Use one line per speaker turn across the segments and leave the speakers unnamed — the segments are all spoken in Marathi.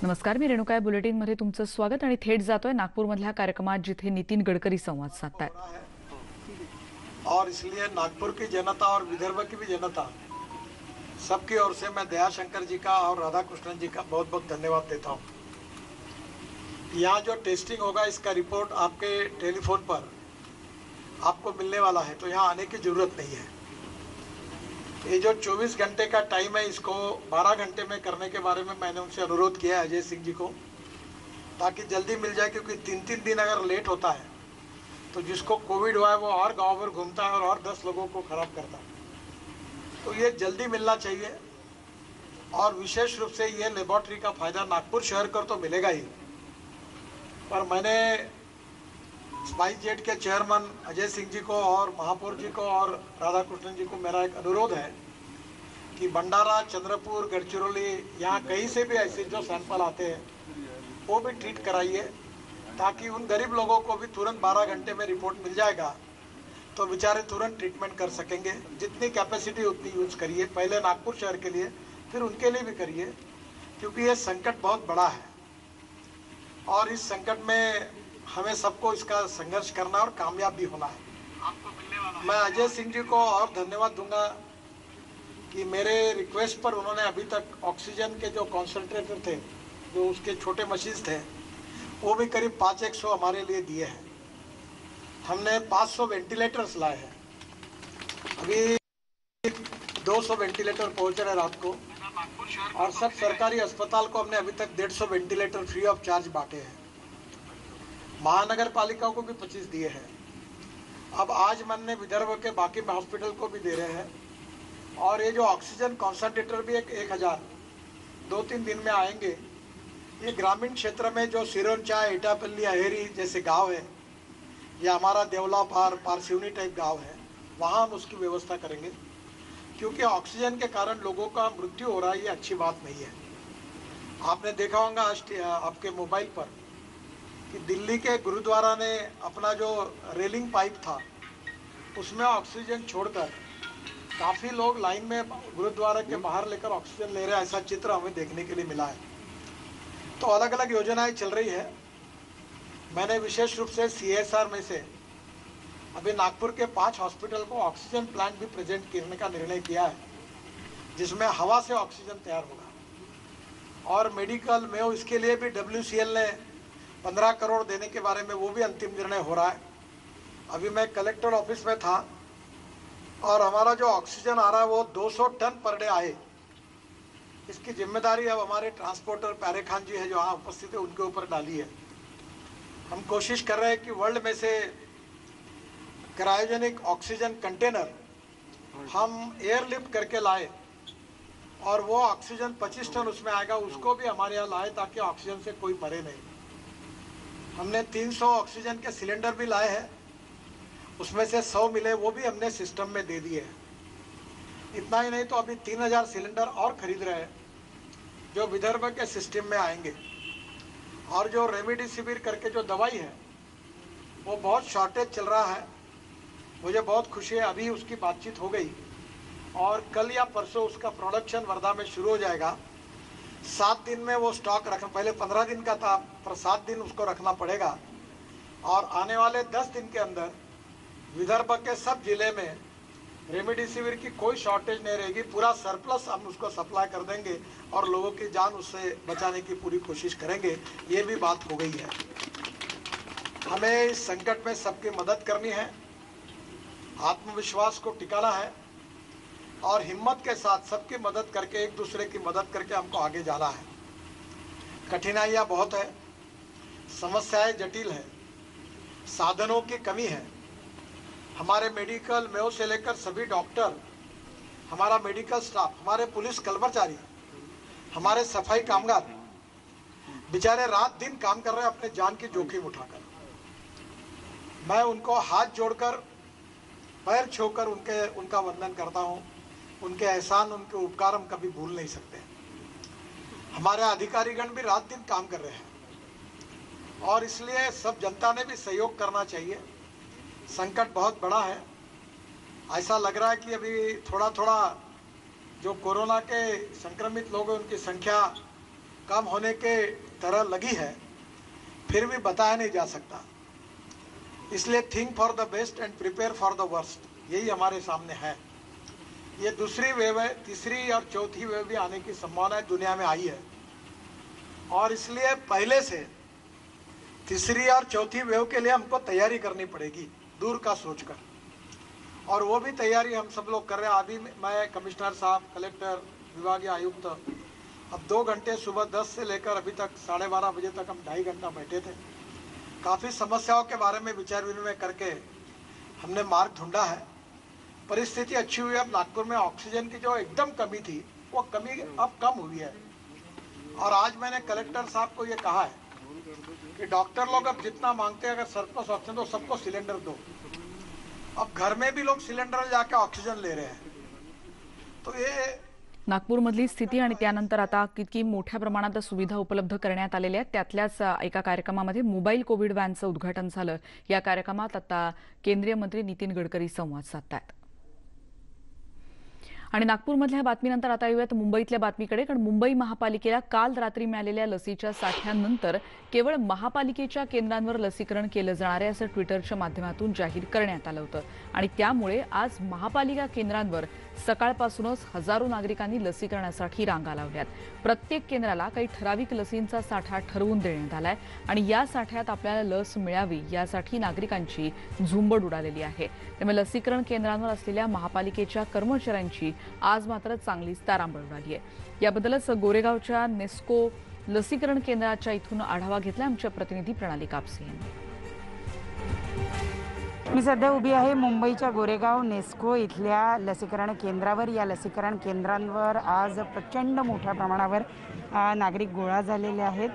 नमस्कार, मी रेणुका बुलेटिनमध्ये तुमचं स्वागत आणि थेट जातोय नागपूरमधल्या कार्यक्रमात जिथे नितीन गडकरी संवाद साधतायत।
और इसलिए नागपुर की जनता और विदर्भ की भी जनता सबकी ओर से मैं दयाशंकर जी का और राधा कृष्णन जी का बहुत बहुत धन्यवाद देता हूँ। यहाँ जो टेस्टिंग होगा इसका रिपोर्ट आपके टेलीफोन पर आपको मिलने वाला है, तो यहाँ आने की जरूरत नहीं है। ये जो 24 घंटे का टाइम है इसको 12 घंटे में करने के बारे में मैंने उनसे अनुरोध किया है, अजय सिंह जी को, ताकि जल्दी मिल जाए, क्योंकि 3-3 दिन अगर लेट होता है तो जिसको कोविड हुआ है वो और गांव भर घूमता है और 10 लोगों को खराब करता है। तो ये जल्दी मिलना चाहिए। और विशेष रूप से ये लेबोरेटरी का फायदा नागपुर शहर को तो मिलेगा ही, पर मैंने स्पाइस जेट के चेयरमैन अजय सिंह जी को और महापौर जी को और राधा कृष्णन जी को मेरा एक अनुरोध है कि भंडारा, चंद्रपुर, गढ़चिरौली, यहाँ कहीं से भी ऐसे जो सैंपल आते हैं वो भी ट्रीट कराइए, ताकि उन गरीब लोगों को भी तुरंत 12 घंटे में रिपोर्ट मिल जाएगा तो बेचारे तुरंत ट्रीटमेंट कर सकेंगे। जितनी कैपेसिटी उतनी यूज करिए, पहले नागपुर शहर के लिए, फिर उनके लिए भी करिए, क्योंकि ये संकट बहुत बड़ा है और इस संकट में हमें सबको इसका संघर्ष करना और कामयाब भी होना है। आपको मिलने वाला है। मैं अजय सिंह जी को और धन्यवाद दूंगा कि मेरे रिक्वेस्ट पर उन्होंने अभी तक ऑक्सीजन के जो कॉन्सेंट्रेटर थे, जो उसके छोटे मशीन्स थे, वो भी करीब 500 हमारे लिए दिए हैं। हमने 500 वेंटिलेटर्स लाए हैं, अभी 200 वेंटिलेटर पहुंच रहे रात को, और सब सरकारी अस्पताल को हमने अभी तक 150 वेंटिलेटर फ्री ऑफ चार्ज बांटे हैं। महानगर पालिका को भी 25 दिए हैं। अब आज मैंने विदर्भ के बाकी हॉस्पिटल को भी दे रहे हैं। और ये जो ऑक्सीजन कॉन्सेंट्रेटर भी 1000 2-3 दिन में आएंगे। ये ग्रामीण क्षेत्र में जो सिरोंचा, एटापल्ली, अहेरी जैसे गांव है, या हमारा देवला पारसिवनी टाइप गांव है, वहाँ हम उसकी व्यवस्था करेंगे, क्योंकि ऑक्सीजन के कारण लोगों का मृत्यु हो रहा है, ये अच्छी बात नहीं है। आपने देखा होगा आपके मोबाइल पर कि दिल्ली के गुरुद्वारा ने अपना जो रेलिंग पाइप था उसमें ऑक्सीजन छोड़कर काफ़ी लोग लाइन में गुरुद्वारा के बाहर लेकर ऑक्सीजन ले रहे हैं, ऐसा चित्र हमें देखने के लिए मिला है। तो अलग अलग योजनाएं चल रही है। मैंने विशेष रूप से CSR में से अभी नागपुर के 5 हॉस्पिटल को ऑक्सीजन प्लांट भी प्रेजेंट करने का निर्णय किया है, जिसमें हवा से ऑक्सीजन तैयार होगा। और मेडिकल में इसके लिए भी WCL ने 15 करोड़ देने के बारे में वो भी अंतिम निर्णय हो रहा है। अभी मैं कलेक्टर ऑफिस में था और हमारा जो ऑक्सीजन आ रहा है वो 200 टन पर डे आए, इसकी जिम्मेदारी अब हमारे ट्रांसपोर्टर प्यारे खान जी है जो यहाँ उपस्थित है, उनके ऊपर डाली है। हम कोशिश कर रहे हैं कि वर्ल्ड में से क्रायोजेनिक ऑक्सीजन कंटेनर हम एयरलिफ्ट करके लाए और वो ऑक्सीजन 25 टन उसमें आएगा, उसको भी हमारे यहाँ लाए ताकि ऑक्सीजन से कोई मरे नहीं। हमने 300 ऑक्सीजन के सिलेंडर भी लाए हैं, उसमें से 100 मिले, वो भी हमने सिस्टम में दे दिए हैं। इतना ही नहीं तो अभी 3000 सिलेंडर और खरीद रहे हैं जो विदर्भ के सिस्टम में आएंगे। और जो रेमडेसिविर करके जो दवाई है वो बहुत शॉर्टेज चल रहा है, मुझे बहुत खुशी है। अभी उसकी बातचीत हो गई और कल या परसों उसका प्रोडक्शन वर्धा में शुरू हो जाएगा। 7 दिन में वो स्टॉक रखना, पहले 15 दिन का था, पर 7 दिन उसको रखना पड़ेगा। और आने वाले 10 दिन के अंदर विदर्भ के सब जिले में रेमडेसिविर की कोई शॉर्टेज नहीं रहेगी, पूरा सरप्लस हम उसको सप्लाई कर देंगे और लोगों की जान उससे बचाने की पूरी कोशिश करेंगे। ये भी बात हो गई है। हमें इस संकट में सबकी मदद करनी है, आत्मविश्वास को टिकाना है और हिम्मत के साथ सबकी मदद करके, एक दूसरे की मदद करके हमको आगे जाना है। कठिनाइयाँ बहुत है, समस्याएं जटिल है, साधनों की कमी है। हमारे मेडिकल में से लेकर सभी डॉक्टर, हमारा मेडिकल स्टाफ, हमारे पुलिस कर्मचारी, हमारे सफाई कामगार बेचारे रात दिन काम कर रहे हैं अपने जान की जोखिम उठाकर। मैं उनको हाथ जोड़कर, पैर छूकर उनका वंदन करता हूँ। उनके एहसान, उनके उपकार हम कभी भूल नहीं सकते। हमारे अधिकारीगण भी रात दिन काम कर रहे हैं और इसलिए सब जनता ने भी सहयोग करना चाहिए। संकट बहुत बड़ा है, ऐसा लग रहा है कि अभी थोड़ा थोड़ा जो कोरोना के संक्रमित लोग हैं उनकी संख्या कम होने के तरह लगी है, फिर भी बताया नहीं जा सकता। इसलिए think for the best end prepare for the worst, यही हमारे सामने है। ये दूसरी वेव है, तीसरी और चौथी वेव भी आने की संभावना दुनिया में आई है, और इसलिए पहले से तीसरी और चौथी वेव के लिए हमको तैयारी करनी पड़ेगी, दूर का सोचकर, और वो भी तैयारी हम सब लोग कर रहे हैं। अभी मैं कमिश्नर साहब, कलेक्टर, विभागीय आयुक्त, अब 2 घंटे सुबह 10 से लेकर अभी तक 12:30 बजे तक हम 2.5 घंटा बैठे थे। काफ़ी समस्याओं के बारे में विचार विनिमय करके हमने मार्ग ढूंढा है। परिस्थिति अच्छी हुई है। अब नागपुर में ऑक्सीजन की जो एकदम कमी थी, वो कमी अब कम हुई है, और आज मैंने कलेक्टर साहब को ये कहा है कि डॉक्टर लोग अब जितना मांगते हैं, अगर सरप्लस ऑक्सीजन तो सबको सिलेंडर दो। अब घर में भी लोग सिलेंडर जाके ऑक्सीजन ले रहे हैं। तो ये
नागपूरमधली स्थिती आणि त्यानंतर आता किती मोठ्या प्रमाणात सुविधा उपलब्ध करण्यात आलेल्या आहेत त्यातल्याच एका कार्यक्रमामध्ये मोबाईल कोविड व्हॅनचं उद्घाटन झालं। या कार्यक्रमात आता केंद्रीय मंत्री नितीन गडकरी संवाद साधतायत। आणि नागपूरमधल्या बातमीनंतर आता येऊयात मुंबईतल्या बातमीकडे, कारण मुंबई महापालिकेला काल रात्री मिळालेल्या लसीच्या साठ्यानंतर केवळ महापालिकेच्या केंद्रांवर लसीकरण केलं जाणार आहे असं ट्विटरच्या माध्यमातून जाहीर करण्यात आलं होतं, आणि त्यामुळे आज महापालिका केंद्रांवर सकाळपासूनच हजारो नागरिकांनी लसीकरणासाठी रांगा लावल्यात। प्रत्येक केंद्राला काही ठराविक लसींचा साठा ठरवून देण्यात आलाय, आणि या साठ्यात आपल्याला लस मिळावी यासाठी नागरिकांची झुंबड उडालेली आहे। त्यामुळे लसीकरण केंद्रांवर असलेल्या महापालिकेच्या कर्मचाऱ्यांची आज मात्र चांगलीच तारांबळ उडाली आहे। याबद्दलच गोरेगावच्या नेस्को लसीकरण केंद्राच्या इथून आढावा घेतला आमच्या प्रतिनिधी प्रणाली कापसे यांनी।
मी सध्या उभी आहे मुंबईच्या गोरेगाव नेस्को इथल्या लसीकरण केंद्रावर। या लसीकरण केंद्रांवर आज प्रचंड मोठ्या प्रमाणावर नागरिक गोळा झालेले आहेत।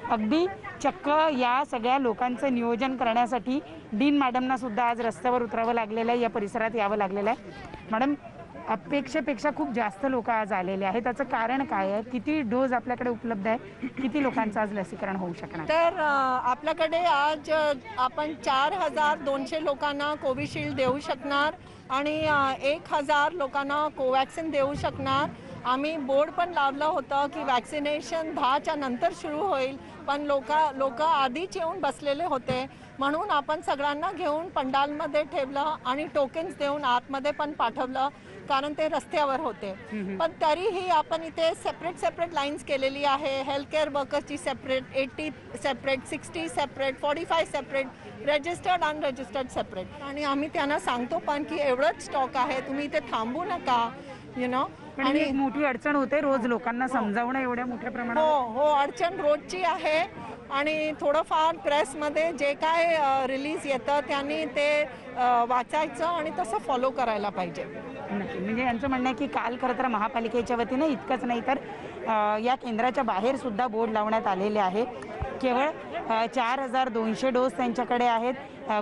अगदी चक्क या सगळ्या लोकांचं नियोजन करण्यासाठी डीन मॅडमना सुद्धा आज रस्त्यावर उतरावं लागलेलं आहे, या परिसरात यावं लागलेलं आहे। मॅडम, अपेक्षेपेक्षा खूप जास्त लोक आज आलेले आहेत, त्याचं कारण काय आहे? किती डोस आपल्याकडे उपलब्ध आहे? किती लोकांचं आज लसीकरण होऊ शकणार?
तर आपल्याकडे आज आपण 4200 लोकांना कोविशिल्ड देऊ शकणार आणि 1000 लोकांना कोवॅक्सिन देऊ शकणार। आम्ही बोर्ड पण लावलं होतं की वॅक्सिनेशन 10च्या नंतर सुरू होईल, पण लोक आधीच येऊन बसलेले होते, म्हणून आपण सगळ्यांना घेऊन पंडालमध्ये ठेवलं आणि टोकन्स देऊन आतमध्ये पण पाठवलं, कारण ते रस्त्यावर होते। पण तरीही आपण इथे सेपरेट लाईन्स केलेली आहे। हेल्थ केअर वर्कर्सची separate, 80 separate, 60 separate, 45 separate, registered unregistered separate. आणि आम्ही त्यांना सांगतो पण की एवढंच स्टॉक आहे, तुम्ही इथे थांबू नका, यू नो।
आणि एक मोठी अडचण होते रोज लोकांना समजावणं एवढ्या मोठ्या प्रमाणात।
हो, अडचण रोजची आहे, आणि थोडंफार प्रेसमध्ये जे काय रिलीज येतं त्यांनी ते वाचायचं आणि तसं फॉलो करायला पाहिजे।
म्हणजे यांचं म्हणणं आहे की काल खरं तर महापालिकेच्या वतीने इतकंच नाही तर या केंद्राच्या बाहेर सुद्धा बोर्ड लावण्यात आलेले आहे। केवळ 4200 डोस त्यांच्याकडे आहेत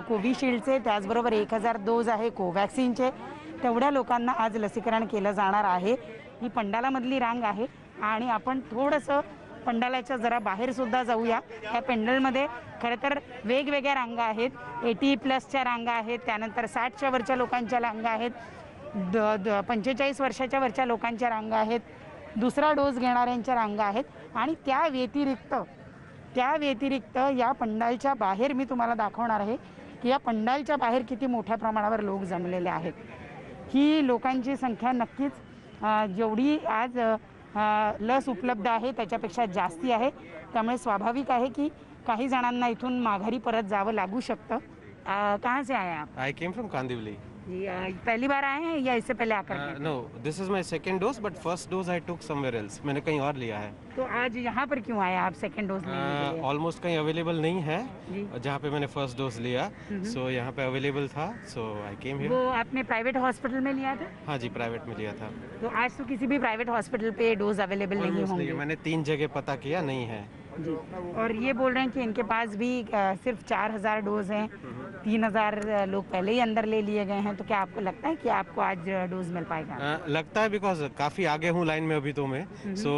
कोविशिल्डचे, त्याचबरोबर 1000 डोस आहे कोवॅक्सिनचे। तेवढ्या लोकांना आज लसीकरण केलं जाणार आहे। ही पंडालामधली रांग आहे, आणि आपण थोडंसं पंडालाच्या जरा बाहेर सुद्धा जाऊया। या पेंडलमध्ये खरं तर वेगवेगळ्या रांगा आहेत, 80+ रांगा आहेत, त्यानंतर 60च्या वरच्या लोकांच्या रांगा आहेत, 45 वर्षाच्या वरच्या लोकांच्या रांगा आहेत, दुसरा डोस घेणाऱ्यांच्या रांगा आहेत, आणि त्या व्यतिरिक्त या पंडालच्या बाहेर मी तुम्हाला दाखवणार आहे की या पंडालच्या बाहेर किती मोठ्या प्रमाणावर लोक जमलेले आहेत। ही लोकांची संख्या नक्कीच जेवढी आज लस उपलब्ध आहे त्याच्यापेक्षा जास्ती आहे, त्यामुळे स्वाभाविक आहे की काही जणांना इथून माघारी परत जावं लागू शकतं। कहाँ से आए आप?
I came from Kandivali.
पहली बार आए हैं या इससे पहले आकर?
No, this is my second dose, but first dose I took somewhere else. मैंने कहीं और लिया है।
तो आज यहाँ पर क्यों आए आप सेकंड डोज लेने के लिए?
ऑलमोस्ट कहीं अवेलेबल नहीं है जहाँ पे मैंने फर्स्ट डोज लिया, सो यहाँ पे अवेलेबल था, सो आई केम हियर।
वो आपने प्राइवेट हॉस्पिटल में लिया था?
हाँ जी, प्राइवेट में लिया था।
तो आज तो किसी भी प्राइवेट हॉस्पिटल पे डोज अवेलेबल नहीं
Almost
होंगे?
मैंने 3 जगह पता किया, नहीं है
जी। और ये बोल रहे हैं कि इनके पास भी सिर्फ 4000 डोज हैं, 3000 लोग पहले ही अंदर ले लिए गए हैं। तो क्या आपको लगता है कि आपको आज डोज मिल पाएगा?
लगता है, बिकॉज काफ़ी आगे हूँ लाइन में अभी तो मैं, सो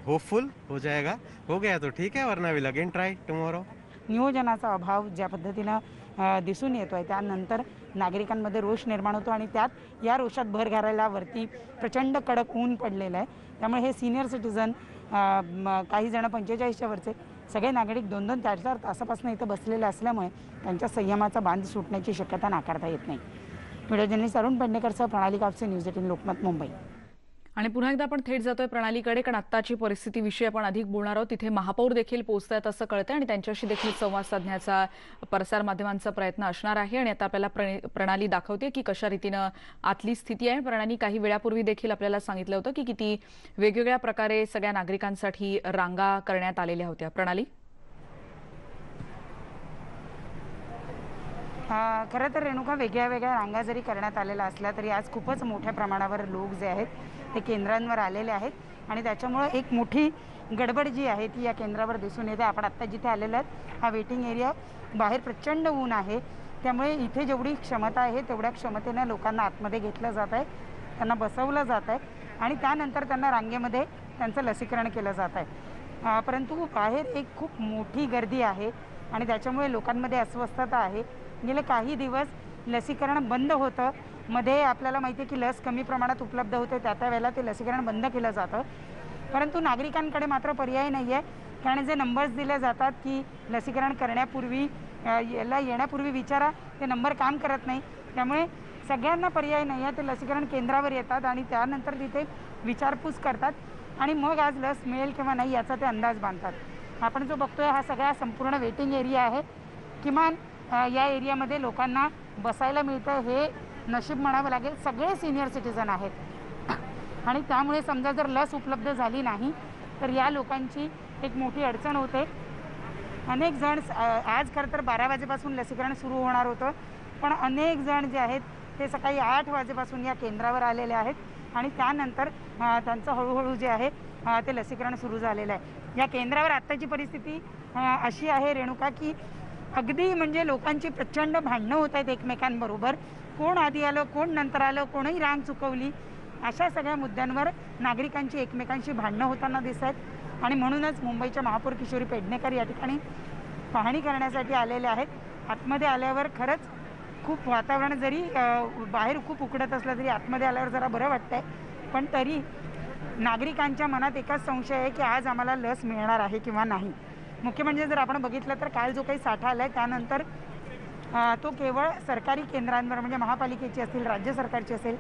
होपफुल हो जाएगा। हो गया तो ठीक है, Verna will again try tomorrow.
नियोजनाचा अभाव ज्या पद्धतीनं दिसून येतोय, त्यानंतर नागरिकांमध्ये रोष निर्माण होतो, आणि त्यात या रोषात भर घालायला वरती प्रचंड कडक ऊन पडलेलं आहे। त्यामुळे हे सिनियर सिटीजन काही जण 45च्या वरचे सगळे नागरिक 2-2, 4-4 तासापासून इथं बसलेले असल्यामुळे त्यांच्या संयमाचा बांध सुटण्याची शक्यता नाकारता येत नाही. व्हिडिओ जर्नलिस्ट अरुण पेडणेकरसह प्रणाली कापसे, न्यूज 18 लोकमत, मुंबई.
आणि पुन्हा एकदा आपण थेट जातोय प्रणालीकडे, कारण आत्ताची परिस्थितीविषयी आपण अधिक बोलणार आहोत. तिथे महापौर देखील पोहोचतायत असं कळतंय आणि त्यांच्याशी देखील संवाद साधण्याचा प्रसारमाध्यमांचा प्रयत्न असणार आहे. आणि आता आपल्याला प्रणाली दाखवते की कशा रीतीनं आतली स्थिती आहे. प्रणाली काही वेळापूर्वी देखील आपल्याला सांगितलं होतं की किती वेगवेगळ्या प्रकारे सगळ्या नागरिकांसाठी रांगा करण्यात आलेल्या होत्या. प्रणाली,
खरं तर रेणुका, वेगळ्या वेगळ्या रांगा जरी करण्यात आलेल्या असल्या तरी आज खूपच मोठ्या प्रमाणावर लोक जे आहेत ते केंद्रांवर आलेले आहेत आणि त्याच्यामुळं एक मोठी गडबड जी आहे ती या केंद्रावर दिसून येते. आपण आत्ता जिथे आलेलो आहोत हा वेटिंग एरिया, बाहेर प्रचंड ऊन आहे, त्यामुळे इथे जेवढी क्षमता आहे तेवढ्या क्षमतेनं लोकांना आतमध्ये घेतलं जात आहे, त्यांना बसवलं जात आहे आणि त्यानंतर त्यांना रांगेमध्ये त्यांचं लसीकरण केलं जात आहे. परंतु बाहेर एक खूप मोठी गर्दी आहे आणि त्याच्यामुळे लोकांमध्ये अस्वस्थता आहे. गेले काही दिवस लसीकरण बंद होतं, मध्ये आपल्याला माहिती आहे की लस कमी प्रमाणात उपलब्ध होते, त्या वेळेला ते लसीकरण बंद केलं जातं. परंतु नागरिकांकडे मात्र पर्याय नाही आहे, कारण जे नंबर्स दिले जातात की लसीकरण करण्यापूर्वी याला येण्यापूर्वी विचारा, ते नंबर काम करत नाही. त्यामुळे सगळ्यांना पर्याय नाही आहे, ते लसीकरण केंद्रावर येतात आणि त्यानंतर तिथे विचारपूस करतात आणि मग आज लस मिळेल किंवा नाही याचा ते अंदाज बांधतात. आपण जो बघतोय हा सगळा संपूर्ण वेटिंग एरिया आहे. किमान या एरियामध्ये लोकांना बसायला मिळतं हे नशीब म्हणावं लागेल. सगळे सिनियर सिटीजन आहेत आणि त्यामुळे समजा जर लस उपलब्ध झाली नाही तर या लोकांची एक मोठी अडचण होते. अनेक जण आज खरं तर 12 वाजेपासून लसीकरण सुरू होणार होतं, पण अनेक जण जे आहेत ते सकाळी 8 वाजेपासून या केंद्रावर आलेले आहेत आणि त्यानंतर त्यांचं हळूहळू जे आहे ते लसीकरण सुरू झालेलं आहे. या केंद्रावर आत्ताची परिस्थिती अशी आहे रेणुका की अगदी म्हणजे लोकांची प्रचंड भांडणं होत आहेत एकमेकांबरोबर. कोण आधी आलं, कोण नंतर आलं, कोणही रांग चुकवली, अशा सगळ्या मुद्द्यांवर नागरिकांची एकमेकांशी भांडणं होताना दिसत आहेत आणि म्हणूनच मुंबईच्या महापौर किशोरी पेडणेकर या ठिकाणी पाहणी करण्यासाठी आलेले आहेत. आतमध्ये आल्यावर खरंच खूप वातावरण जरी बाहेर खूप उकडत असलं तरी आतमध्ये आल्यावर जरा बरं वाटतंय, पण तरी नागरिकांच्या मनात एकच संशय आहे की आज आम्हाला लस मिळणार आहे किंवा नाही. मुख्य म्हणजे जर आपण बघितलं तर काल जो काही साठा आला आहे त्यानंतर तो केवळ सरकारी केंद्रांवर म्हणजे महापालिकेची असतील, राज्य सरकारची असेल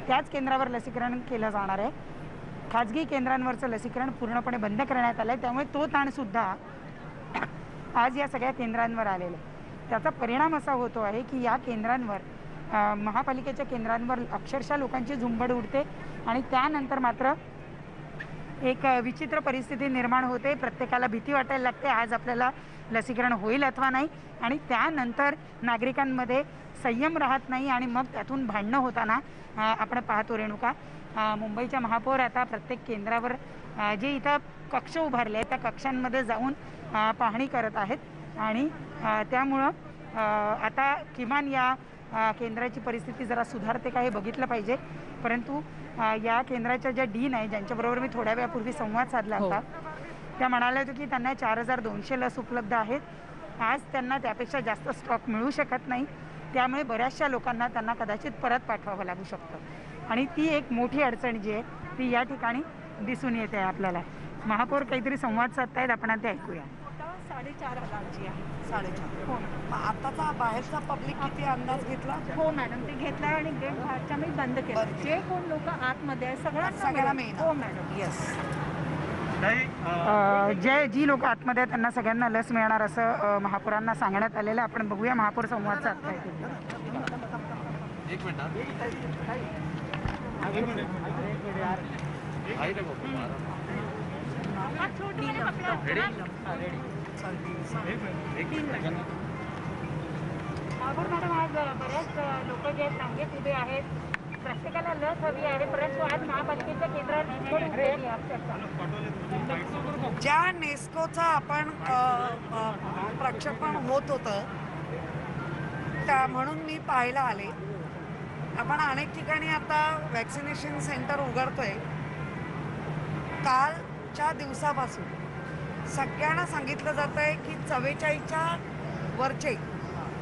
त्याच केंद्रावर लसीकरण केलं जाणार आहे. खाजगी केंद्रांवरचं लसीकरण पूर्णपणे बंद करण्यात आलं आहे, त्यामुळे तो ताणसुद्धा आज या सगळ्या केंद्रांवर आलेला आहे. त्याचा परिणाम असा होतो आहे की या केंद्रांवर महापालिकेच्या केंद्रांवर अक्षरशः लोकांची झुंबड उडते आणि त्यानंतर मात्र एक विचित्र परिस्थिती निर्माण होते. प्रत्येकाला भीती वाटायला लागते आज आपल्याला लसीकरण होईल अथवा नाही आणि त्यानंतर नागरिकांमध्ये संयम राहत नाही आणि मग त्यातून भांडणं होताना आपण पाहतो रेणुका. मुंबईच्या महापौर आता प्रत्येक केंद्रावर जे इथं कक्ष उभारले आहेत त्या कक्षांमध्ये जाऊन पाहणी करत आहेत आणि त्यामुळं आता किमान या केंद्राची परिस्थिती जरा सुधारते का हे बघितलं पाहिजे. परंतु या केंद्राच्या ज्या डीन आहे ज्यांच्याबरोबर मी थोड्या वेळापूर्वी संवाद साधला होता त्या म्हणाल्या होत्या की त्यांना 4200 लस उपलब्ध आहेत. आज त्यांना त्यापेक्षा जास्त स्टॉक मिळू शकत नाही, त्यामुळे बऱ्याचशा लोकांना त्यांना कदाचित परत पाठवावं लागू शकतं आणि ती एक मोठी अडचण जी आहे ती या ठिकाणी दिसून येते आपल्याला. महापौर काहीतरी संवाद साधतायत, आपण ते ऐकूया.
4,500 आहे.
4.5. हो. मग आताचा बाहेरचा पब्लिक किती अंदाज घेतला?
हो मॅडम, ते घेतला आणि गेट बाहेरच्या मी बंद केलं.
बरं.
जे कोण लोक आतमध्ये आहे
सगळ्याला
सगळ्यांना
मिळणार.
हो मॅडम.
येस.
जी लोक आतमध्ये आहेत त्यांना सगळ्यांना लस मिळणार असं महापौरांना सांगण्यात आलेलं. आपण बघूया महापौर संवाद साधतायत.
एक मिनट
महापौर मॅडम, आज बऱ्याच लोक जे आहेत रांगेत उभे आहेत, प्रत्येकाला लस हवी आहे, परंतु आज महापालिकेच्या केंद्रात
ज्या नेस्कोचा आपण प्रक्षेपण होत होतं त्या म्हणून मी पाहायला आले. आपण अनेक ठिकाणी आता वॅक्सिनेशन सेंटर उघडतोय. कालच्या दिवसापासून सगळ्यांना सांगितलं जात आहे की 44च्या वरचे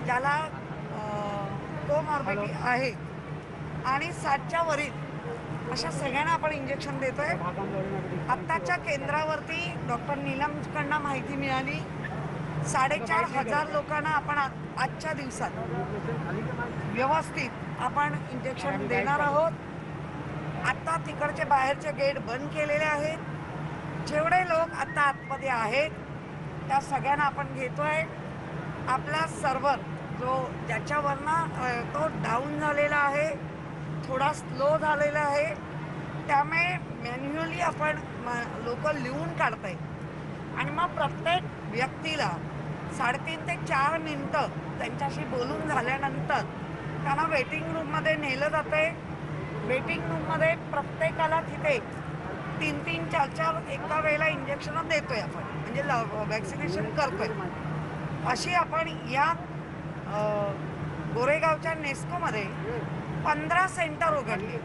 ज्याला कोमॉर्बिडिटी आहे आणि 60च्या वरील अशा सगळ्यांना आपण इंजेक्शन देतोय. आत्ताच्या केंद्रावरती डॉक्टर नीलमकडनं माहिती मिळाली 4,500 लोकांना आपण आजच्या दिवसात व्यवस्थित आपण इंजेक्शन देणार आहोत. आत्ता तिकडचे बाहेरचे गेट बंद केलेले आहेत. जेवढे लोक आता आतमध्ये आहेत त्या सगळ्यांना आपण घेतोय. आपला सर्व्हर जो ज्याच्यावरनं तो डाऊन झालेला आहे, थोडा स्लो झालेला आहे, त्यामुळे मॅन्युअली आपण लोक लिहून काढताय आणि मग प्रत्येक व्यक्तीला 3.5 ते 4 मिनटं त्यांच्याशी बोलून झाल्यानंतर त्यांना वेटिंग रूममध्ये नेलं जातंय. वेटिंग रूममध्ये प्रत्येकाला तिथे 3-3, 4-4 एका वेळेला इंजेक्शन देतोय आपण, म्हणजे वॅक्सिनेशन करतोय. अशी आपण या गोरेगावच्या नेस्कोमध्ये 15 सेंटर उघडली.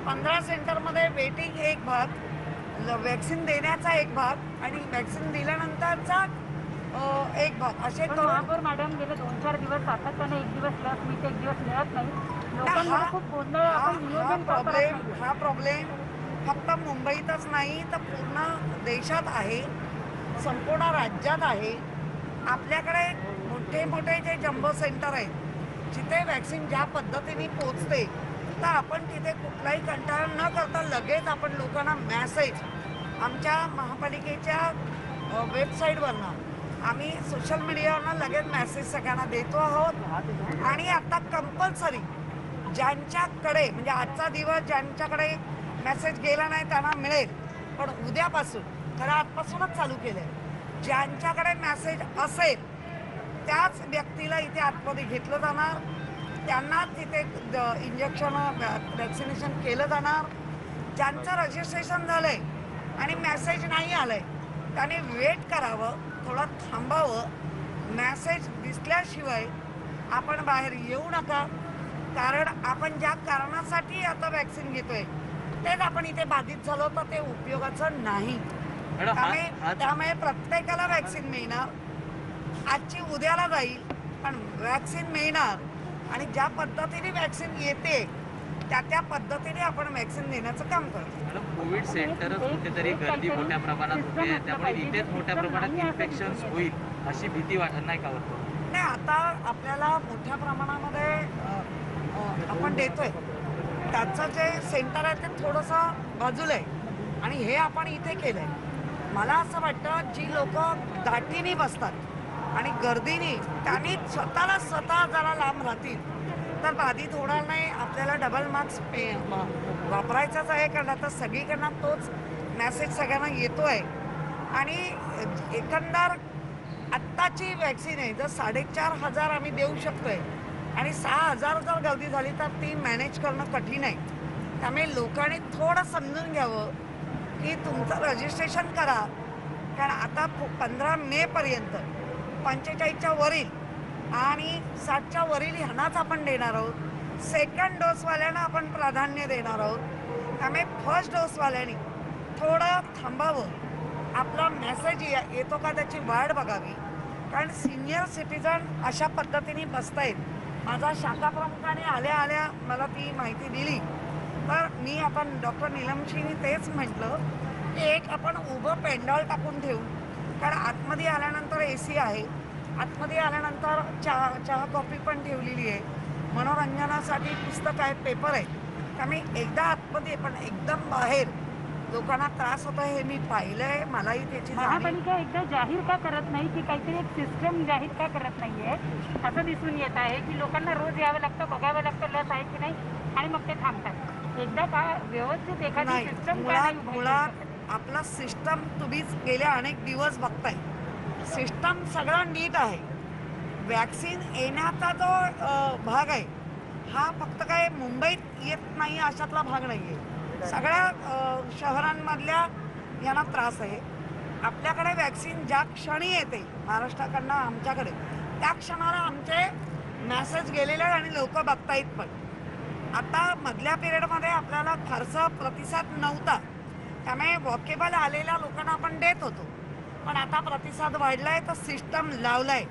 15 सेंटरमध्ये वेटिंग एक भाग, वॅक्सिन देण्याचा एक भाग आणि वॅक्सिन दिल्यानंतरचा एक भाग, असे
महापौर मॅडम गेले 2-4 दिवस सातत्याने एक दिवस लस मिळते, एक दिवस मिळत नाही. लोकांना खूप गोंधळ, आपण नियोजन करत नाही.
हा प्रॉब्लेम फक्त मुंबईतच नाही तर पूर्ण देशात आहे, संपूर्ण राज्यात आहे. आपल्याकडे मोठे मोठे जे जम्बो सेंटर आहेत जिथे वॅक्सिन ज्या पद्धतीने पोचते, तर आपण तिथे कुठलाही कंटाळा न करता लगेच आपण लोकांना मेसेज आमच्या महापालिकेच्या वेबसाईटवरनं, आम्ही सोशल मीडियावरनं लगेच मेसेज सगळ्यांना देतो आहोत. आणि आता कंपल्सरी ज्यांच्याकडे, म्हणजे आजचा दिवस ज्यांच्याकडे मेसेज गेला नाही त्यांना मिळेल, पण उद्यापासून, खरं आजपासूनच चालू केलं आहे, ज्यांच्याकडे मेसेज असेल त्याच व्यक्तीला इथे आतमध्ये घेतलं जाणार, त्यांना तिथे इंजेक्शन वॅक्सिनेशन केलं जाणार. ज्यांचं रजिस्ट्रेशन झालं आहे आणि मेसेज नाही आलं आहे त्याने वेट करावं, थोडं थांबावं. मेसेज दिसल्याशिवाय आपण बाहेर येऊ नका, कारण आपण ज्या कारणासाठी आता वॅक्सिन घेतोय तेच आपण इथे बाधित झालो तर ते उपयोगाचं नाही. त्यामुळे प्रत्येकाला वॅक्सिन मिळणार, आजची उद्याला जाईल पण वॅक्सिन मिळणार. आणि ज्या पद्धतीने वॅक्सिन येते त्या पद्धतीने आपण वॅक्सिन देण्याचं काम करतो.
कोविड सेंटर कुठेतरी गर्दी मोठ्या प्रमाणात होते, त्यामुळे इथेच मोठ्या प्रमाणात इन्फेक्शन होईल अशी भीती वाटत नाही का?
नाही, आता आपल्याला मोठ्या प्रमाणामध्ये आपण देतोय. त्याचं जे सेंटर आहे ते थोडंसं बाजूला आहे आणि हे आपण इथे केलंय. मला असं वाटतं जी लोक दाटीने बसतात आणि गर्दीने, त्यांनी स्वतः जरा लांब राहतील तर बाधित होणार नाही. आपल्याला डबल मास्क वापरायचाच आहे, कारण आता सगळीकडनं तोच मेसेज सगळ्यांना येतो आहे. आणि एकंदर आत्ताची वॅक्सिन आहे, जर 4,500 आम्ही देऊ शकतोय आणि 6,000 जर गर्दी झाली तर ती मॅनेज करणं कठीण आहे. त्यामुळे लोकांनी थोडं समजून घ्यावं की तुमचं रजिस्ट्रेशन करा, कारण आता 15 मेपर्यंत 45च्या वरील आणि 60च्या वरील ह्यांनाच आपण देणार आहोत. सेकंड डोसवाल्यांना आपण प्राधान्य देणार आहोत. त्यामुळे फर्स्ट डोसवाल्यांनी थोडं थांबावं, आपला मेसेज येतो का त्याची वाट बघावी, कारण सिनियर सिटीजन अशा पद्धतीने बसतायत. माझा शाखा प्रमुखाने आल्या मला ती माहिती दिली, तर मी आता डॉक्टर नीलमशीनी तेच म्हटलं की एक आपण उभं पेंडॉल टाकून ठेवू, कारण आतमध्ये आल्यानंतर AC आहे, आतमध्ये आल्यानंतर चहा कॉफी पण ठेवलेली आहे, मनोरंजनासाठी पुस्तक आहेत, पेपर आहे. त्यामुळे एकदा आतमध्ये पण एकदम बाहेर लोकांना त्रास होतो हे मी पाहिलंय, मलाही त्याची
महापालिका एकदा जाहीर का करत नाही की काहीतरी एक सिस्टम जाहीर का करत नाहीये असं दिसून येत आहे की लोकांना रोज यावं लागतं, बघावं लागतं लस आहे की नाही आणि मग ते थांबतात. एकदा का व्यवस्थित एखादी सिस्टम
मुळात आपला सिस्टम तुम्हीच गेल्या अनेक दिवस बघताय, सिस्टम सगळं नीट आहे. वॅक्सिन येण्याचा जो भाग आहे हा फक्त काय मुंबईत येत नाही अशातला भाग नाही आहे, सगळ्या शहरांमधल्या यांना त्रास आहे. आपल्याकडे वॅक्सिन ज्या क्षणी येते महाराष्ट्राकडनं आमच्याकडे, त्या क्षणाला आमचे मेसेज गेलेले आणि लोक बघतायत. पण आता मधल्या पिरियडमध्ये आपल्याला फारसा प्रतिसाद नव्हता, त्यामुळे वॉकेबल आलेल्या लोकांना आपण देत होतो. पण आता प्रतिसाद वाढलाय तर सिस्टम लावलाय.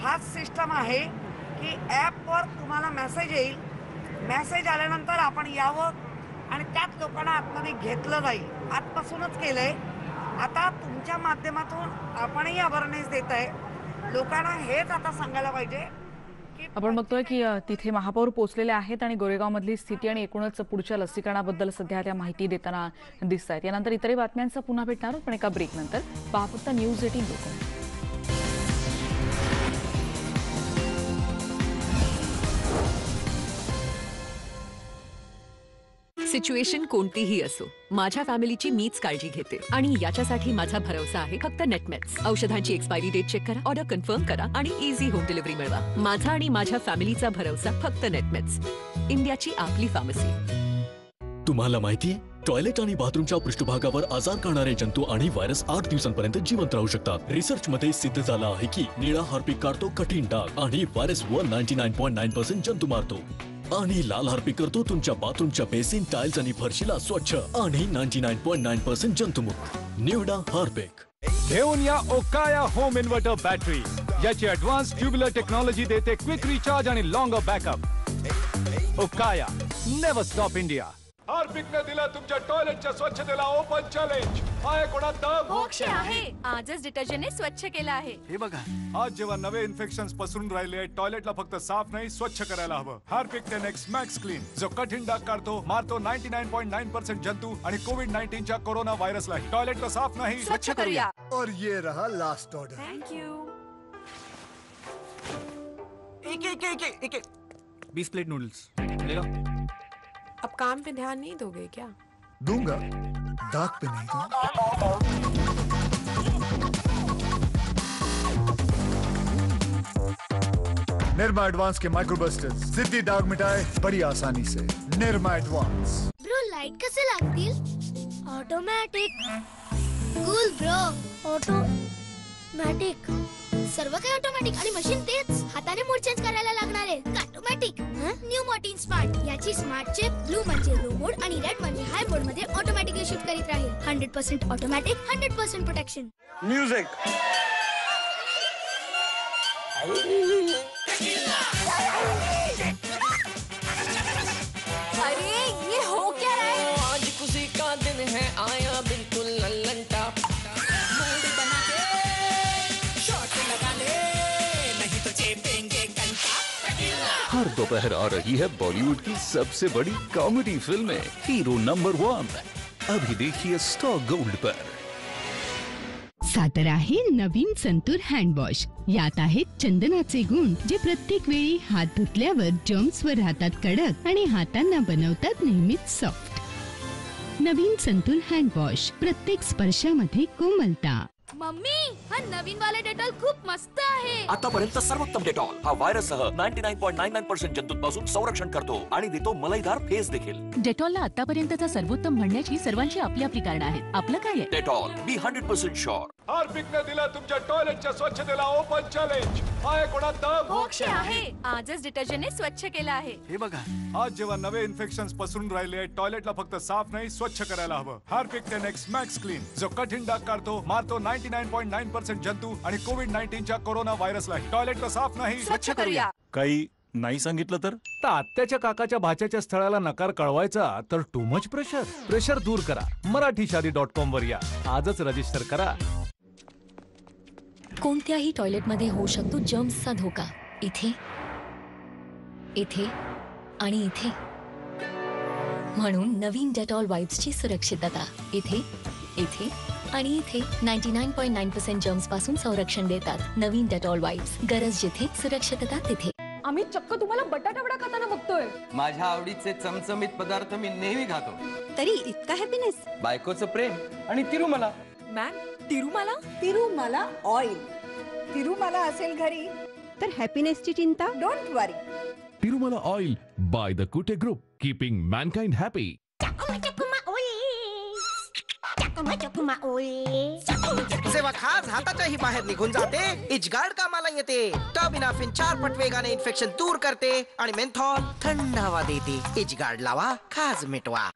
हाच सिस्टम आहे की ॲपवर तुम्हाला मेसेज येईल, मेसेज आल्यानंतर आपण यावं आणि त्याच लोकांना आतमध्ये घेतलं जाईल. आजपासूनच केलंय. आता तुमच्या माध्यमातून आपणही अवेअरनेस देत आहे. लोकांना हेच आता सांगायला पाहिजे की
आपण बघतोय की तिथे महापौर पोहोचलेले आहेत आणि गोरेगावमधली स्थिती आणि एकूणच पुढच्या लसीकरणाबद्दल सध्या त्या माहिती देताना दिसत आहेत. यानंतर इतरही बातम्यांचा पुन्हा भेटणार आहोत, पण एका ब्रेकनंतर पहा फक्त न्यूज 18 लोकमत.
सिच्युएशन कोणतीही असो, माझ्या फॅमिलीची मीच काळजी घेते आणि याच्यासाठी माझा भरवसा आहे फक्त नेटमेट्स. औषधांची एक्सपायरी डेट चेक करा, ऑर्डर कन्फर्म करा आणि इझी होम डिलिव्हरी मिळवा. माझा आणि माझ्या फॅमिलीचा भरवसा फक्त नेटमेट्स, इंडियाची आपली फार्मसी.
तुम्हाला माहितीये, टॉयलेट आणि बाथरूमच्या पृष्ठभागावर आजार करणारे जंतू आणि व्हायरस 8 दिवसांपर्यंत जिवंत राहू शकतात. रिसर्च मध्ये सिद्ध झालं आहे की निळा हार्पिक काढतो कठीण डाग आणि व्हायरस 99.9% जंतू मारतो. आणि लाल हार्पिक करतो तुमच्या बाथरूमच्या बेसिन, टाइल्स आणि फरशीला स्वच्छ आणि 99.9% जंतुमुक्त. निवडा हार्पिक.
घेऊन या ओकाया होम इन्व्हर्टर बॅटरी. याची ऍडव्हान्स ट्युब्युलर टेक्नॉलॉजी देते क्विक रिचार्ज आणि longer backup. Okaya, never stop India. हार्पिकने दिला तुमच्या टॉयलेटच्या स्वच्छतेला ओपन चॅलेंज. आहे कोणात दम?
मोक्ष आहे. आजच डिटर्जंटने स्वच्छ केलं आहे.
हे बघा, आज जेव्हा नवे इन्फेक्शन्स पसरून राहिले, टॉयलेटला फक्त साफ नाही स्वच्छ करायला हवं. हार्पिक 10X मॅक्स क्लीन, जो कठीण डाग काढतो, मारतो 99.9% जंतू आणि कोविड-19च्या कोरोना व्हायरसला. टॉयलेटला साफ नाही
स्वच्छ करूया.
और ये रहा लास्ट ऑर्डर.
Thank you.
एक 20 प्लेट नूडल्स मिलेगा?
अब काम पे ध्यान नहीं दोगे क्या?
दूंगा, दाग पे नहीं दूंगा. निर्मा एडवांस के माइक्रोबस्टर्स जिद्दी दाग मिटाए बड़ी आसानी से. निर्मा एडवांस.
ब्रो लाईट कसे लागतील? ऑटोमॅटिक. Cool bro. ऑटोमॅटिक. सर्व काही ऑटोमॅटिक आणि मशीन तेच. हाताने मूड चेंज करायला लागणार आहे. ऑटोमॅटिक. New Morton smart. याची स्मार्ट चिप ब्लू म्हणजे लो मोड आणि रेड म्हणजे हाय मोड मध्ये ऑटोमॅटिकली शिफ्ट करीत राहील. 100% ऑटोमॅटिक, 100% प्रोटेक्शन.
म्यूजिक.
अरे ये हो क्या रहा है?
आज खुशी का दिन है, आया बिल्कुल लल्लन टॉप. मूड बना के शॉट लगा ले, नहीं तो चेपेंगे घंटा.
हर दोपहर आ रही है बॉलीवुड की सबसे बड़ी कॉमेडी फिल्में हीरो नंबर 1. अभी देखिए स्टार गोल्ड पर.
सादर आहे नवीन संतूर हँडवॉश. यात आहेत चंदनाचे गुण, जे प्रत्येक वेळी हात धुतल्यावर जर्म्सवर राहतात कडक आणि हातांना बनवतात नेहमीच सॉफ्ट. नवीन संतूर हँडवॉश, प्रत्येक स्पर्शामध्ये कोमलता.
मम्मी, हा नवीन वाला डेटॉल खूप मस्त आहे.
आतापर्यंत सर्वोत्तम डेटॉल हा व्हायरससह 99.99% जंतूंपासून संरक्षण करतो आणि देतो मलाईदार फेस देखील.
डेटॉलला आतापर्यंतचा सर्वोत्तम म्हणण्याची सर्वांची आपली आपली कारण आहेत. आपलं काय आहे?
डेटॉल, बी 100% शुअर.
हार्पिकने दिला तुमच्या टॉयलेटच्या स्वच्छतेला ओपन चॅलेंज. आहे कोणात दम?
मोक्ष आहे. आजच डिटर्जंटने स्वच्छ केलं आहे.
हे बघा, आज जेव्हा नवे इन्फेक्शन्स पसरून राहिले, टॉयलेटला फक्त साफ नाही स्वच्छ करायला हवं. हार्पिक 10X मॅक्स क्लीन, जो कठीण डाग काढतो, मारतो 99.9% जंतू आणि कोविड-19च्या कोरोना व्हायरसला. टॉयलेटला साफ नाही
स्वच्छ करूया.
काही नाही सांगितलं तर आत्याच्या काकाच्या भाच्याच्या स्थळाला नकार कळवायचा तर टू मच प्रेशर दूर करा. marathishadi.com वर या. आजच रजिस्टर करा.
कोणत्याही टॉयलेटमध्ये होऊ शकतो जर्म्सचा धोका. इथे, इथे आणि इथे. म्हणून नवीन डेटॉल वाइप्सची सुरक्षितता इथे, इथे आणि इथे. 99.9% जर्म्स पासून संरक्षण देतात. नवीन डेटॉल वाइप्स, गरज जिथे, सुरक्षितता तिथे.
आम्ही चक्क तुम्हाला बटाटा वडा खाताना बघतोय.
माझ्या आवडीचे चमचमीत पदार्थ मी नेहमी खातो.
तरी इतका हॅपीनेस?
बायकोचं प्रेम आणि तिरुमला.
मॅम, तिरुमाला?
तिरुमाला ऑइल. तिरुमाला असेल घरी
तर हॅपीनेसची चिंता
don't worry.
Tirumala oil by the Kute group, keeping Mankind happy.
जेव्हा खाज हाताच्याही बाहेर निघून जाते, इजगार्ड कामाला येते. टर्बिनाफिन 4 पट वेगाने इन्फेक्शन दूर करते आणि मेंथॉल थंड हवा देते. इजगार्ड लावा, खाज मिटवा.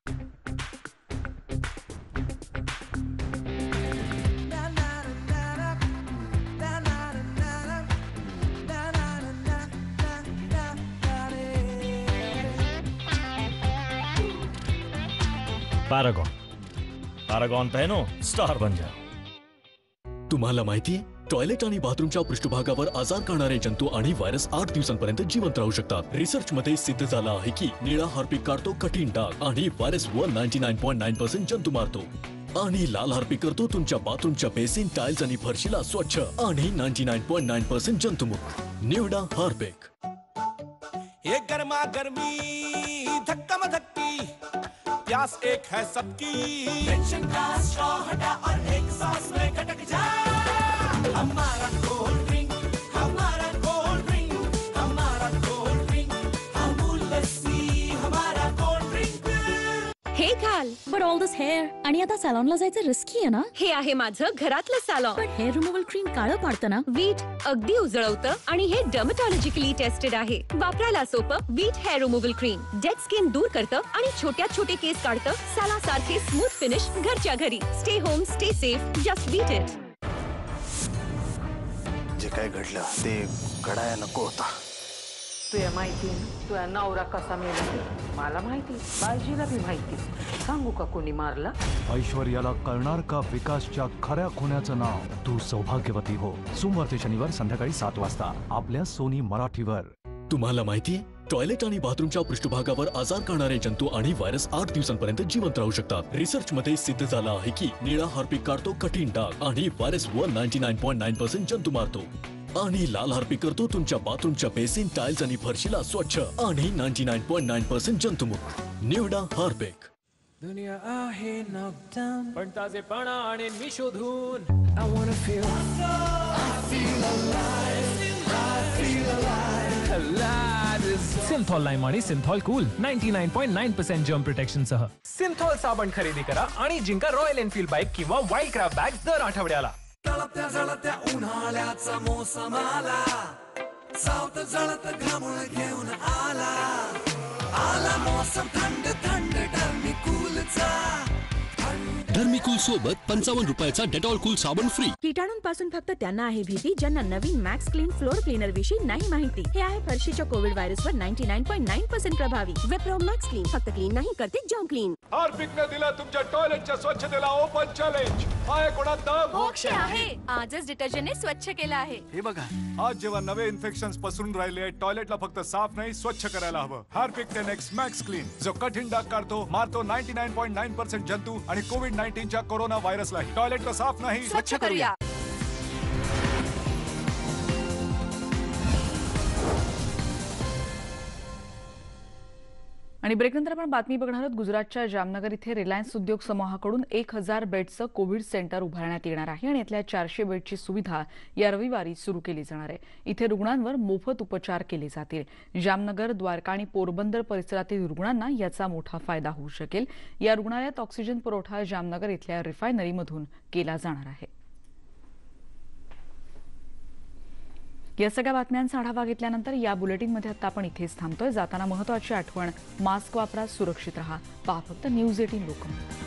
पैरागॉन पहनो, स्टार बन जाओ।
तुम्हाला माहितीये टॉयलेट आणि बाथरूमच्या पृष्ठभागावर आजार करणारे जंतू आणि व्हायरस 8 दिवसांपर्यंत जिवंत राहू शकतात। रिसर्च मध्ये सिद्ध झालं आहे की निळा हार्पिक काढतो कठीण डाग आणि व्हायरस 99.9% जंतू मारतो आणि लाल हार्पिक करतो तुमच्या बाथरूमच्या बेसिन, टाइल्स आणि फरशीला स्वच्छ आणि 99.9% जंतुमुक्त। निवडा हार्पिक।
ये गर्मा गर्मी धक्का धक्की, प्यास एक है सबकी, टेंशन का स्ट्रॉ हटा और एक सांस में खटक जा। हमारा कोल्ड ड्रिंक, हमारा कोल्ड ड्रिंक, हमारा कोल्ड ड्रिंक, अमूल लस्सी हमारा कोल्ड ड्रिंक।
हे घाल, बट ऑल दिस हेअर आणि आता सॅलॉनला जायचं रिस्की आहे ना? हे आहे माझं घरातलं सॅलॉन, पण हेअर रिमूव्हल क्रीम काळं पाडतं ना? वीट अगदी उजळवतं आणि हे डर्मेटॉलॉजिकली टेस्टेड आहे। वापरायला सोपं Veet hair removal cream dead skin दूर करतं आणि छोट्यात छोटे केस काढतं। सॅला सारखे स्मूथ फिनिश घरच्या घरी। Stay home, stay safe, just wheat it.
जे काय घडलं ते घडाया नको होता।
तुया माहिती तुया नवरा कसा मेला मला माहिती, बाळजीला भी माहिती। सांगू का कोणी मारला?
ऐश्वर्याला कळणार का विकासच्या खऱ्या खुन्याचं नाव? तू सौभाग्यवती हो, सोमवार ते शनिवार संध्याकाळी 7 वाजता आपल्या सोनी मराठीवर।
तुम्हाला माहितीये टॉयलेट आणि बाथरूमच्या पृष्ठभागावर आजार करणारे जंतू आणि व्हायरस 8 दिवसांपर्यंत जिवंत राहू शकतात। रिसर्च मध्ये सिद्ध झालं आहे की निळा हार्पिक काढतो कठीण डाग आणि व्हायरस 99.9% जंतू मारतो आणि लाल हार्पिक करतो तुमच्या बाथरूमच्या बेसिन, टाइल्स आणि फरशीला स्वच्छ आणि 99.9% जंतुमुक्त। निवडा हार्पिक।
दुनिया आहे नॉकडाऊन, पण ताजेपणा आणि मी शोधून I wanna feel
Cinthol lime आणि सिंथॉल कूल 99.9% जर्म प्रोटेक्शन सह।
सिंथॉल साबण खरेदी करा आणि जिंका रॉयल एनफील्ड बाईक किंवा वाईल्ड क्राफ्ट बॅग दर आठवड्याला।
जळत्या जळत्या उन्हाळ्याचा मोसम आला, सावत जळत घामोळ घेऊन आला, आला मोसम थंड थंड डर्मिकूलचा।
डर्मिकूल सोबत 55 रुपयाचा डेटॉल कूल साबण फ्री।
कीटाणूंपासून फक्त त्यांना आहे भीती ज्यांना नवीन मॅक्स क्लीन फ्लोर क्लीनर विषयी नाही माहिती। हे आहे फरशीच्या कोविड व्हायरसवर 99.9% प्रभावी। विप्रो मॅक्स क्लीन फक्त क्लीन नाही करते जर्म क्लीन।
हार्पिकने दिला तुमच्या टॉयलेटच्या स्वच्छतेला ओपन चॅलेंज। आहे कोणात दम?
मोक्ष आहे। आजच डिटर्जंटने स्वच्छ केलं आहे।
हे बघा, आज जेव्हा नवे इन्फेक्शन्स पसरून राहिले, टॉयलेटला फक्त साफ नाही स्वच्छ करायला हवं। हार्पिक 10X मॅक्स क्लीन जो कठीण डाग काढतो, मारतो 99.9% जंतू आणि कोविड-19च्या कोरोना व्हायरसला। टॉयलेटला साफ नाही
स्वच्छ करूया।
आणि ब्रेकनंतर आपण बातमी बघणार आहोत। गुजरातच्या जामनगर इथे रिलायन्स उद्योग समूहाकडून 1000 बेडचं कोविड सेंटर उभारण्यात येणार आहे आणि यातल्या 400 बेडची सुविधा या रविवारी सुरू केली जाणार आहे। इथे रुग्णांवर मोफत उपचार केले जातील। जामनगर, द्वारका आणि पोरबंदर परिसरातील रुग्णांना याचा मोठा फायदा होऊ शकेल। या रुग्णालयात ऑक्सिजन पुरवठा जामनगर इथल्या रिफायनरीमधून केला जाणार आहे। या सगळ्या बातम्यांचा आढावा घेतल्यानंतर या बुलेटिनमध्ये आता आपण इथेच थांबतोय। जाताना महत्त्वाची आठवण, मास्क वापरा, सुरक्षित रहा। पहा फक्त न्यूज 18 लोकमत।